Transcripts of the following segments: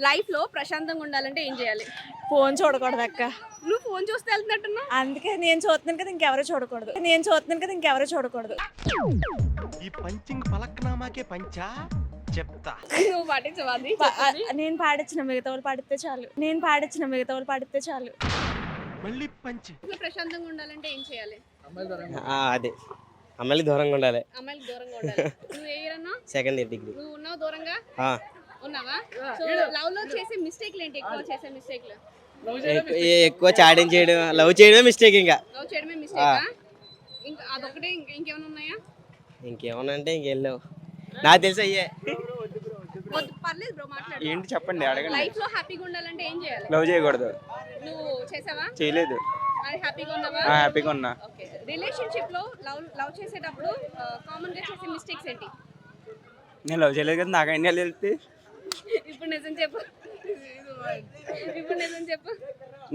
Life లో ప్రశాంతంగా ఉండాలంటే ఏం చేయాలి? ఫోన్ చూడకూడదు అక్క. నువ్వు ఫోన్ చూస్తే వెళ్తున్నట్టున్నావు. అందుకే నేను చూస్తున్నాను కదా ఇంకెవరో చూడకూడదు. ఈ పంచింగ్ పలక్నామాకే పంచా చెప్తా. నువ్వు పాటించవా అది? నేను పాడించిన మిగతా వాళ్ళు పాడితే చాలు. మళ్ళీ పంచ్. లైఫ్ లో ప్రశాంతంగా ఉండాలంటే ఏం చేయాలి? అదే అమ్మాయిలకి దూరంగా ఉండాలి. అమ్మాయిలకు దూరంగా ఉండాలి. నువ్వు ఏ ఇయర్ అన్నా? Second year degree. నువ్వు ఉన్నావు దూరంగా? ఉన్నావా? సో లవ్ లో చేసే మిస్టేక్లు ఏంటి? ఎక్కువ చేసే మిస్టేక్లు? ఎక్కువ చాటింగ్ చేయడం, లవ్ చేయడమే మిస్టేక్. ఇంకా లవ్ చేయడమే మిస్టేకా? ఇంకా అదొకటే ఇంకేమైనా ఉన్నాయా? ఇంకేమన్నా అంటే ఇంకెళ్ళావు నాకు తెలిసి అయ్యే. వద్దు, పర్లేదు బ్రో, మాట్లాడు. ఏంటి చెప్పండి, అడగండి. లైఫ్ లో హ్యాపీగా ఉండాలంటే ఏం చేయాలి? లవ్ చేయకూడదు. నువ్వు చేసావా? చేయలేదు. మరి హ్యాపీగా ఉన్నావా? హ్యాపీగా ఉన్నా. ఓకే. రిలేషన్షిప్ లో లవ్ చేసేటప్పుడు కామన్ గా చేసే మిస్టేక్స్ ఏంటి? నేను లవ్ చేయలేదు కదా, నాకు అన్నీ తెలుస్తుంది. ఇప్పుడు నిజం చెప్పు.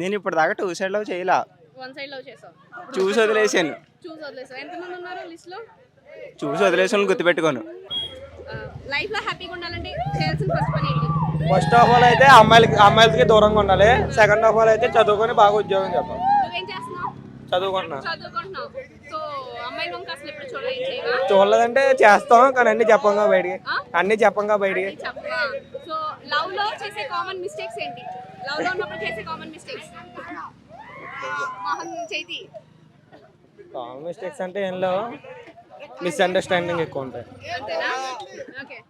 నేను ఇప్పుడు దాకా 2 సైడ్ లవ్ చేయలా, వన్ సైడ్ లవ్ చేసావు. చూసి వదిలేసాను. ఎంతమంది ఉన్నారు లిస్ట్ లో? చూసి వదిలేసాను, గుర్తుపెట్టుకోను. లైఫ్ లో హ్యాపీగా ఉండాలంటే చేయాల్సిన ఫస్ట్ పని ఏంటి? ఫస్ట్ ఆఫ్ ఆల్ అయితే అమ్మాయిలకి దూరంగా ఉండాలి. సెకండ్ ఆఫ్ ఆల్ అయితే చదువుకొని బాగా ఉద్యోగం చెప్పాలి. నువ్వేం చేస్తున్నావు? చదువుకుంటున్నా. చదువుకుంటున్నావు. సో అమ్మాయిల వంక అసలు ఎప్పుడు చూడలేవా? చూడలేదంటే చేస్తాం, కానీ అన్ని చెప్పంగా బయటికి. చెప్పవా? సో లవ్ లో చేసే కామన్ మిస్టేక్స్ ఏంటి? లవ్ లో ఉన్నప్పుడు చేసే common mistakes. Mohan Chaithi. Mistakes అంటే ఏం లేవు, మిస్అండర్స్టాండింగ్ ఎక్కువ ఉంటాయి. అంతేనా? ఓకే.